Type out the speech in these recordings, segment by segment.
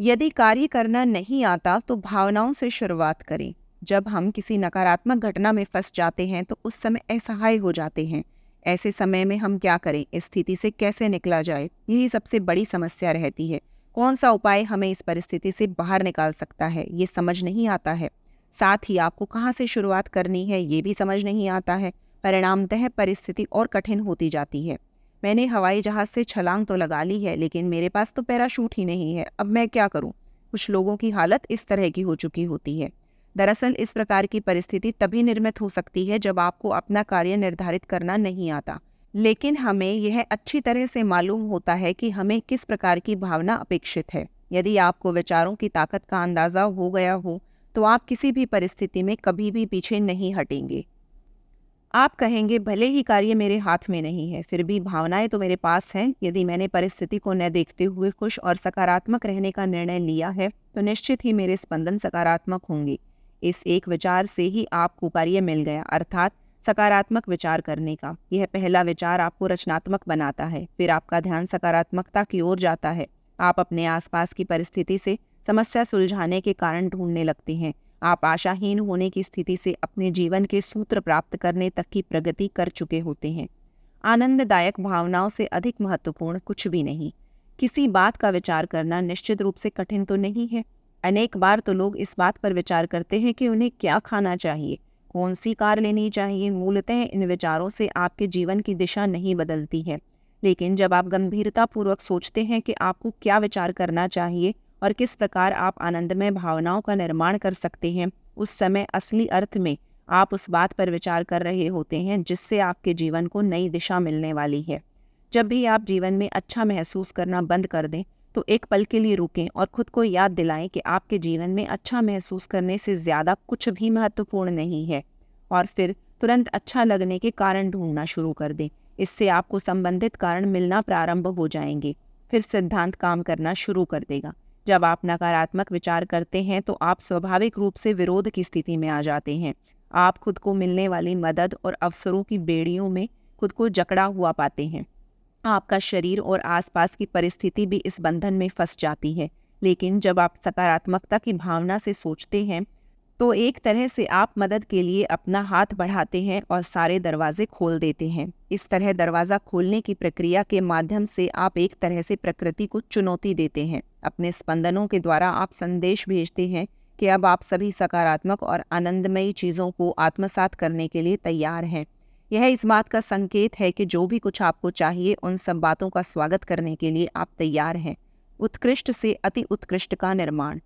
यदि कार्य करना नहीं आता तो भावनाओं से शुरुआत करें। जब हम किसी नकारात्मक घटना में फंस जाते हैं तो उस समय असहाय हो जाते हैं। ऐसे समय में हम क्या करें, इस स्थिति से कैसे निकला जाए, यही सबसे बड़ी समस्या रहती है। कौन सा उपाय हमें इस परिस्थिति से बाहर निकाल सकता है, ये समझ नहीं आता है। साथ ही आपको कहाँ से शुरुआत करनी है, ये भी समझ नहीं आता है। परिणामतः परिस्थिति और कठिन होती जाती है। मैंने हवाई जहाज से छलांग तो लगा ली है, लेकिन मेरे पास तो पैराशूट ही नहीं है। अब मैं क्या करूं? कुछ लोगों की हालत इस तरह की हो चुकी होती है। दरअसल इस प्रकार की परिस्थिति तभी निर्मित हो सकती है जब आपको अपना कार्य निर्धारित करना नहीं आता, लेकिन हमें यह अच्छी तरह से मालूम होता है कि हमें किस प्रकार की भावना अपेक्षित है। यदि आपको विचारों की ताकत का अंदाजा हो गया हो तो आप किसी भी परिस्थिति में कभी भी पीछे नहीं हटेंगे। आप कहेंगे, भले ही कार्य मेरे हाथ में नहीं है, फिर भी भावनाएं तो मेरे पास हैं। यदि मैंने परिस्थिति को न देखते हुए खुश और सकारात्मक रहने का निर्णय लिया है तो निश्चित ही मेरे स्पंदन सकारात्मक होंगे। इस एक विचार से ही आपको कार्य मिल गया, अर्थात सकारात्मक विचार करने का। यह पहला विचार आपको रचनात्मक बनाता है। फिर आपका ध्यान सकारात्मकता की ओर जाता है। आप अपने आसपास की परिस्थिति से समस्या सुलझाने के कारण ढूंढने लगते हैं। आप आशाहीन होने की स्थिति से अपने जीवन के सूत्र प्राप्त करने तक की प्रगति कर चुके होते हैं। आनंददायक भावनाओं से अधिक महत्वपूर्ण कुछ भी नहीं। किसी बात का विचार करना निश्चित रूप से कठिन तो नहीं है। अनेक बार तो लोग इस बात पर विचार करते हैं कि उन्हें क्या खाना चाहिए, कौन सी कार लेनी चाहिए। मूलतः इन विचारों से आपके जीवन की दिशा नहीं बदलती है, लेकिन जब आप गंभीरतापूर्वक सोचते हैं कि आपको क्या विचार करना चाहिए और किस प्रकार आप आनंदमय भावनाओं का निर्माण कर सकते हैं, उस समय असली अर्थ में आप उस बात पर विचार कर रहे होते हैं जिससे आपके जीवन को नई दिशा मिलने वाली है। जब भी आप जीवन में अच्छा महसूस करना बंद कर दें तो एक पल के लिए रुकें और खुद को याद दिलाएं कि आपके जीवन में अच्छा महसूस करने से ज़्यादा कुछ भी महत्वपूर्ण नहीं है, और फिर तुरंत अच्छा लगने के कारण ढूंढना शुरू कर दें। इससे आपको संबंधित कारण मिलना प्रारंभ हो जाएंगे। फिर सिद्धांत काम करना शुरू कर देगा। जब आप नकारात्मक विचार करते हैं तो आप स्वाभाविक रूप से विरोध की स्थिति में आ जाते हैं। आप खुद को मिलने वाली मदद और अवसरों की बेड़ियों में खुद को जकड़ा हुआ पाते हैं। आपका शरीर और आसपास की परिस्थिति भी इस बंधन में फंस जाती है। लेकिन जब आप सकारात्मकता की भावना से सोचते हैं तो एक तरह से आप मदद के लिए अपना हाथ बढ़ाते हैं और सारे दरवाजे खोल देते हैं। इस तरह दरवाज़ा खोलने की प्रक्रिया के माध्यम से आप एक तरह से प्रकृति को चुनौती देते हैं। अपने स्पंदनों के द्वारा आप संदेश भेजते हैं कि अब आप सभी सकारात्मक और आनंदमयी चीज़ों को आत्मसात करने के लिए तैयार हैं। यह इस बात का संकेत है कि जो भी कुछ आपको चाहिए, उन सब बातों का स्वागत करने के लिए आप तैयार हैं। उत्कृष्ट से अति उत्कृष्ट का निर्माण।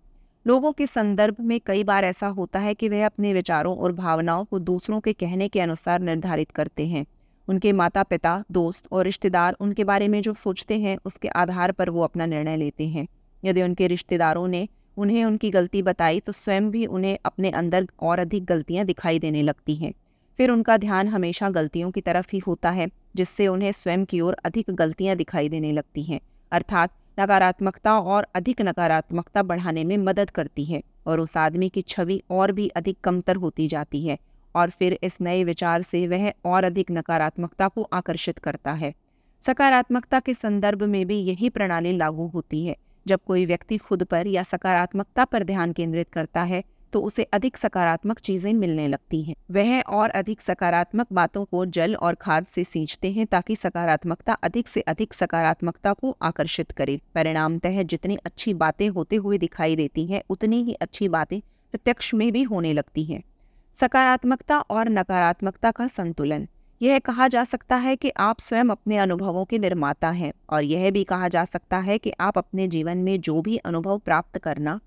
लोगों के संदर्भ में कई बार ऐसा होता है कि वह अपने विचारों और भावनाओं को दूसरों के कहने के अनुसार निर्धारित करते हैं। उनके माता पिता, दोस्त और रिश्तेदार उनके बारे में जो सोचते हैं उसके आधार पर वो अपना निर्णय लेते हैं। यदि उनके रिश्तेदारों ने उन्हें उनकी गलती बताई तो स्वयं भी उन्हें अपने अंदर और अधिक गलतियां दिखाई देने लगती हैं। फिर उनका ध्यान हमेशा गलतियों की तरफ ही होता है, जिससे उन्हें स्वयं की ओर अधिक गलतियां दिखाई देने लगती हैं। अर्थात नकारात्मकता और अधिक नकारात्मकता बढ़ाने में मदद करती है और उस आदमी की छवि और भी अधिक कमतर होती जाती है, और फिर इस नए विचार से वह और अधिक नकारात्मकता को आकर्षित करता है। सकारात्मकता के संदर्भ में भी यही प्रणाली लागू होती है। जब कोई व्यक्ति खुद पर या सकारात्मकता पर ध्यान केंद्रित करता है तो उसे अधिक सकारात्मक चीजें मिलने लगती हैं। वह और अधिक सकारात्मक बातों को जल और खाद से सींचते हैं ताकि सकारात्मकता अधिक से अधिक सकारात्मकता को आकर्षित करे। परिणामतः जितनी अच्छी बातें होते हुए दिखाई देती हैं, उतनी ही अच्छी बातें प्रत्यक्ष में भी होने लगती हैं। सकारात्मकता और नकारात्मकता का संतुलन। यह कहा जा सकता है कि आप स्वयं अपने अनुभवों के निर्माता हैं, और यह भी कहा जा सकता है कि आप अपने जीवन में जो भी अनुभव प्राप्त करना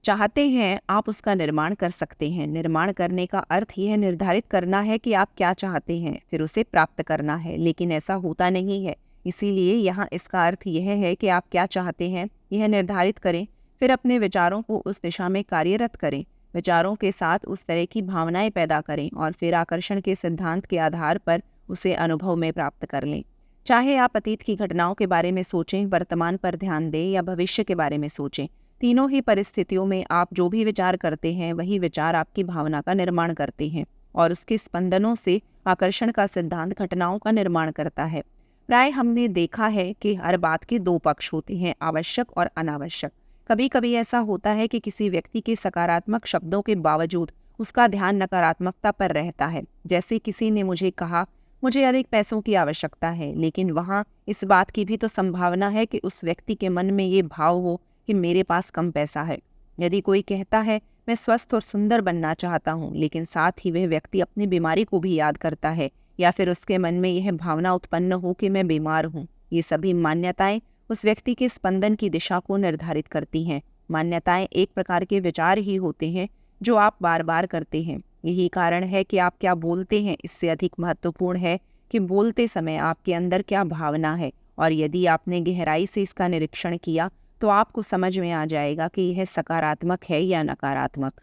चाहते हैं, आप उसका निर्माण कर सकते हैं। निर्माण करने का अर्थ यह निर्धारित करना है कि आप क्या चाहते हैं, फिर उसे प्राप्त करना है, लेकिन ऐसा होता नहीं है। इसीलिए यहाँ इसका अर्थ यह है कि आप क्या चाहते हैं यह निर्धारित करें, फिर अपने विचारों को उस दिशा में कार्यरत करें, विचारों के साथ उस तरह की भावनाएं पैदा करें और फिर आकर्षण के सिद्धांत के आधार पर उसे अनुभव में प्राप्त कर लें। चाहे आप अतीत की घटनाओं के बारे में सोचें, वर्तमान पर ध्यान दें या भविष्य के बारे में सोचें, तीनों ही परिस्थितियों में आप जो भी विचार करते हैं वही विचार आपकी भावना का निर्माण करते हैं, और उसके स्पंदनों से आकर्षण का सिद्धांत घटनाओं का निर्माण करता है। प्राय हमने देखा है कि हर बात के दो पक्ष होते हैं, आवश्यक और अनावश्यक। कभी कभी ऐसा होता है कि किसी व्यक्ति के सकारात्मक शब्दों के बावजूद उसका ध्यान नकारात्मकता पर रहता है। जैसे किसी ने मुझे कहा, मुझे अधिक पैसों की आवश्यकता है, लेकिन वहाँ इस बात की भी तो संभावना है कि उस व्यक्ति के मन में ये भाव हो कि मेरे पास कम पैसा है। यदि कोई कहता है, मैं स्वस्थ और सुंदर बनना चाहता हूँ, लेकिन साथ ही वह व्यक्ति अपनी बीमारी को भी याद करता है, या फिर उसके मन में यह भावना उत्पन्न हो कि मैं बीमार हूँ, ये सभी मान्यताएं उस व्यक्ति के स्पंदन की दिशा को निर्धारित करती हैं। मान्यताएं एक प्रकार के विचार ही होते हैं जो आप बार बार करते हैं। यही कारण है कि आप क्या बोलते हैं इससे अधिक महत्वपूर्ण है कि बोलते समय आपके अंदर क्या भावना है। और यदि आपने गहराई से इसका निरीक्षण किया तो आपको समझ में आ जाएगा कि यह सकारात्मक है या नकारात्मक।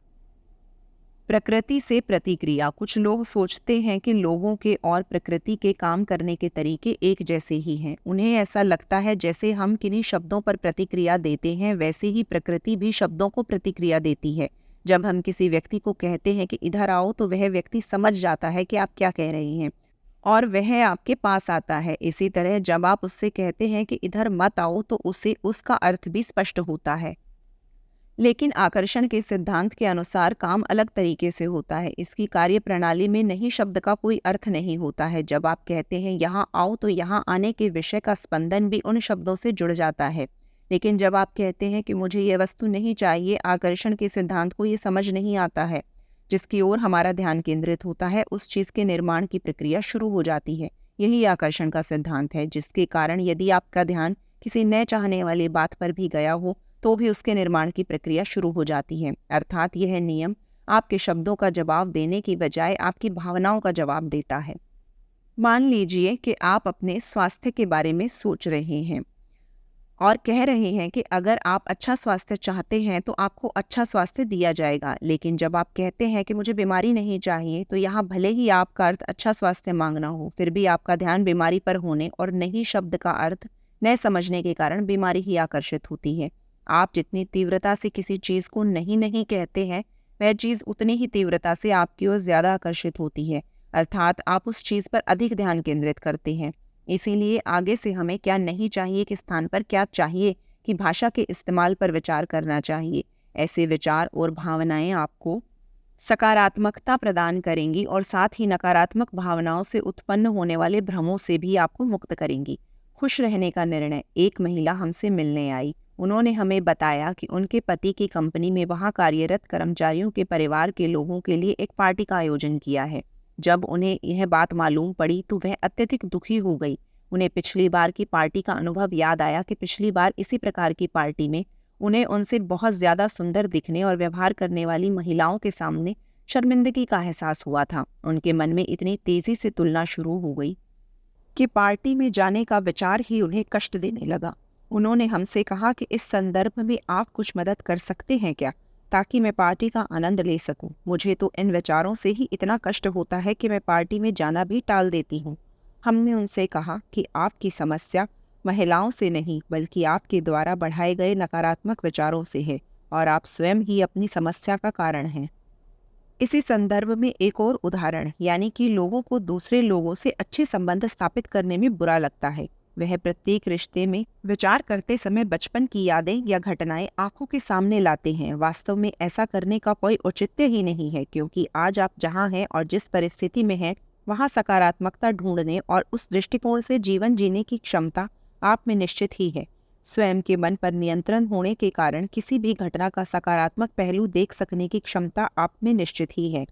प्रकृति से प्रतिक्रिया। कुछ लोग सोचते हैं कि लोगों के और प्रकृति के काम करने के तरीके एक जैसे ही हैं। उन्हें ऐसा लगता है जैसे हम किन्हीं शब्दों पर प्रतिक्रिया देते हैं, वैसे ही प्रकृति भी शब्दों को प्रतिक्रिया देती है। जब हम किसी व्यक्ति को कहते हैं कि इधर आओ, तो वह व्यक्ति समझ जाता है कि आप क्या कह रही हैं और वह आपके पास आता है। इसी तरह जब आप उससे कहते हैं कि इधर मत आओ, तो उसे उसका अर्थ भी स्पष्ट होता है। लेकिन आकर्षण के सिद्धांत के अनुसार काम अलग तरीके से होता है। इसकी कार्य प्रणाली में नहीं शब्द का कोई अर्थ नहीं होता है। जब आप कहते हैं यहाँ आओ, तो यहाँ आने के विषय का स्पंदन भी उन शब्दों से जुड़ जाता है। लेकिन जब आप कहते हैं कि मुझे ये वस्तु नहीं चाहिए, आकर्षण के सिद्धांत को ये समझ नहीं आता है। जिसकी ओर हमारा ध्यान केंद्रित होता है, उस चीज़ के निर्माण की प्रक्रिया शुरू हो जाती है। यही आकर्षण का सिद्धांत है, जिसके कारण यदि आपका ध्यान किसी न चाहने वाली बात पर भी गया हो, तो भी उसके निर्माण की प्रक्रिया शुरू हो जाती है। अर्थात यह नियम आपके शब्दों का जवाब देने की बजाय आपकी भावनाओं का जवाब देता है। मान लीजिए कि आप अपने स्वास्थ्य के बारे में सोच रहे हैं और कह रहे हैं कि अगर आप अच्छा स्वास्थ्य चाहते हैं तो आपको अच्छा स्वास्थ्य दिया जाएगा। लेकिन जब आप कहते हैं कि मुझे बीमारी नहीं चाहिए, तो यहाँ भले ही आपका अर्थ अच्छा स्वास्थ्य मांगना हो, फिर भी आपका ध्यान बीमारी पर होने और नहीं शब्द का अर्थ न समझने के कारण बीमारी ही आकर्षित होती है। आप जितनी तीव्रता से किसी चीज़ को नहीं नहीं कहते हैं, वह चीज़ उतनी ही तीव्रता से आपकी ओर ज़्यादा आकर्षित होती है। अर्थात आप उस चीज़ पर अधिक ध्यान केंद्रित करते हैं। इसीलिए आगे से हमें क्या नहीं चाहिए के स्थान पर क्या चाहिए की भाषा के इस्तेमाल पर विचार करना चाहिए। ऐसे विचार और भावनाएं आपको सकारात्मकता प्रदान करेंगी और साथ ही नकारात्मक भावनाओं से उत्पन्न होने वाले भ्रमों से भी आपको मुक्त करेंगी। खुश रहने का निर्णय। एक महिला हमसे मिलने आई। उन्होंने हमें बताया कि उनके पति की कंपनी में वहां कार्यरत कर्मचारियों के परिवार के लोगों के लिए एक पार्टी का आयोजन किया है। जब उन्हें यह बात मालूम पड़ी तो वह अत्यधिक दुखी हो गई। उन्हें पिछली बार की पार्टी का अनुभव याद आया कि पिछली बार इसी प्रकार की पार्टी में उन्हें उनसे बहुत ज़्यादा सुंदर दिखने और व्यवहार करने वाली महिलाओं के सामने शर्मिंदगी का एहसास हुआ था। उनके मन में इतनी तेज़ी से तुलना शुरू हो गई कि पार्टी में जाने का विचार ही उन्हें कष्ट देने लगा। उन्होंने हमसे कहा कि इस संदर्भ में आप कुछ मदद कर सकते हैं क्या, ताकि मैं पार्टी का आनंद ले सकूं। मुझे तो इन विचारों से ही इतना कष्ट होता है कि मैं पार्टी में जाना भी टाल देती हूँ। हमने उनसे कहा कि आपकी समस्या महिलाओं से नहीं, बल्कि आपके द्वारा बढ़ाए गए नकारात्मक विचारों से है और आप स्वयं ही अपनी समस्या का कारण हैं। इसी संदर्भ में एक और उदाहरण, यानी कि लोगों को दूसरे लोगों से अच्छे संबंध स्थापित करने में बुरा लगता है। वह प्रत्येक रिश्ते में विचार करते समय बचपन की यादें या घटनाएं आंखों के सामने लाते हैं। वास्तव में ऐसा करने का कोई औचित्य ही नहीं है, क्योंकि आज आप जहां हैं और जिस परिस्थिति में हैं, वहां सकारात्मकता ढूंढने और उस दृष्टिकोण से जीवन जीने की क्षमता आप में निश्चित ही है। स्वयं के मन पर नियंत्रण होने के कारण किसी भी घटना का सकारात्मक पहलू देख सकने की क्षमता आप में निश्चित ही है।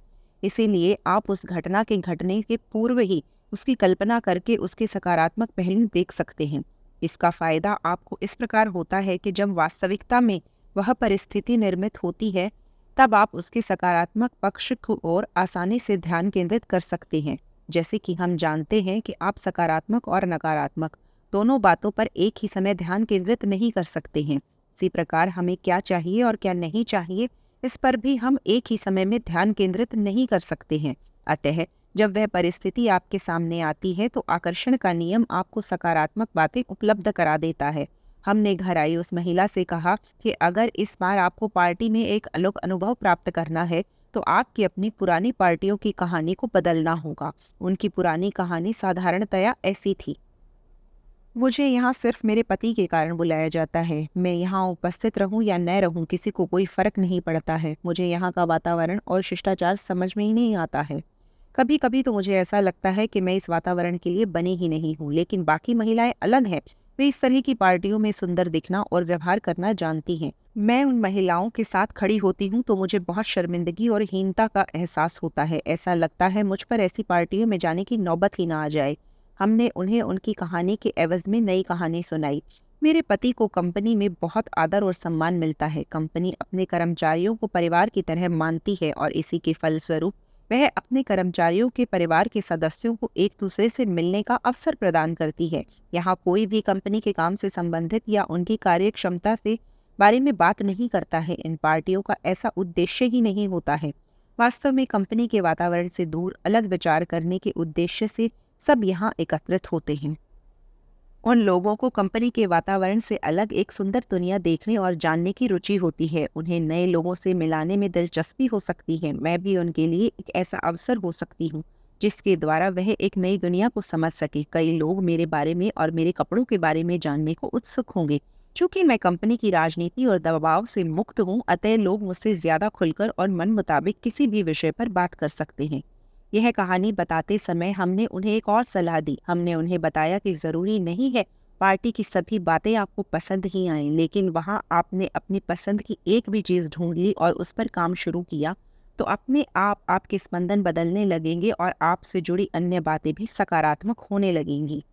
इसीलिए आप उस घटना के घटने के पूर्व ही उसकी कल्पना करके उसके सकारात्मक पहलू देख सकते हैं। इसका फायदा आपको इस प्रकार होता है कि जब वास्तविकता में वह परिस्थिति निर्मित होती है, तब आप उसके सकारात्मक पक्ष की ओर आसानी से ध्यान केंद्रित कर सकते हैं। जैसे कि हम जानते हैं कि आप सकारात्मक और नकारात्मक दोनों बातों पर एक ही समय ध्यान केंद्रित नहीं कर सकते हैं। इसी प्रकार हमें क्या चाहिए और क्या नहीं चाहिए, इस पर भी हम एक ही समय में ध्यान केंद्रित नहीं कर सकते हैं। अतः जब वह परिस्थिति आपके सामने आती है, तो आकर्षण का नियम आपको सकारात्मक बातें उपलब्ध करा देता है। हमने घर आई उस महिला से कहा कि अगर इस बार आपको पार्टी में एक अलग अनुभव प्राप्त करना है, तो आपकी अपनी पुरानी पार्टियों की कहानी को बदलना होगा। उनकी पुरानी कहानी साधारणतया ऐसी थी। मुझे यहाँ सिर्फ मेरे पति के कारण बुलाया जाता है। मैं यहाँ उपस्थित रहूँ या न रहूँ, किसी को कोई फर्क नहीं पड़ता है। मुझे यहाँ का वातावरण और शिष्टाचार समझ में ही नहीं आता है। कभी कभी तो मुझे ऐसा लगता है कि मैं इस वातावरण के लिए बनी ही नहीं हूँ, लेकिन बाकी महिलाएं अलग हैं। वे इस तरह की पार्टियों में सुंदर दिखना और व्यवहार करना जानती हैं। मैं उन महिलाओं के साथ खड़ी होती हूँ तो मुझे बहुत शर्मिंदगी और हीनता का एहसास होता है। ऐसा लगता है मुझ पर ऐसी पार्टियों में जाने की नौबत ही ना आ जाए। हमने उन्हें उनकी कहानी के एवज में नई कहानी सुनाई। मेरे पति को कंपनी में बहुत आदर और सम्मान मिलता है। कंपनी अपने कर्मचारियों को परिवार की तरह मानती है और इसी के फलस्वरूप वह अपने कर्मचारियों के परिवार के सदस्यों को एक दूसरे से मिलने का अवसर प्रदान करती है। यहाँ कोई भी कंपनी के काम से संबंधित या उनकी कार्य क्षमता से बारे में बात नहीं करता है। इन पार्टियों का ऐसा उद्देश्य ही नहीं होता है। वास्तव में कंपनी के वातावरण से दूर अलग विचार करने के उद्देश्य से सब यहाँ एकत्रित होते हैं। उन लोगों को कंपनी के वातावरण से अलग एक सुंदर दुनिया देखने और जानने की रुचि होती है। उन्हें नए लोगों से मिलाने में दिलचस्पी हो सकती है। मैं भी उनके लिए एक ऐसा अवसर हो सकती हूँ जिसके द्वारा वह एक नई दुनिया को समझ सके। कई लोग मेरे बारे में और मेरे कपड़ों के बारे में जानने को उत्सुक होंगे। चूंकि मैं कंपनी की राजनीति और दबाव से मुक्त हूँ, अतः लोग मुझसे ज्यादा खुलकर और मन मुताबिक किसी भी विषय पर बात कर सकते हैं। यह कहानी बताते समय हमने उन्हें एक और सलाह दी। हमने उन्हें बताया कि ज़रूरी नहीं है पार्टी की सभी बातें आपको पसंद ही आएं, लेकिन वहाँ आपने अपनी पसंद की एक भी चीज़ ढूंढ ली और उस पर काम शुरू किया तो अपने आप आपके स्पंदन बदलने लगेंगे और आपसे जुड़ी अन्य बातें भी सकारात्मक होने लगेंगी।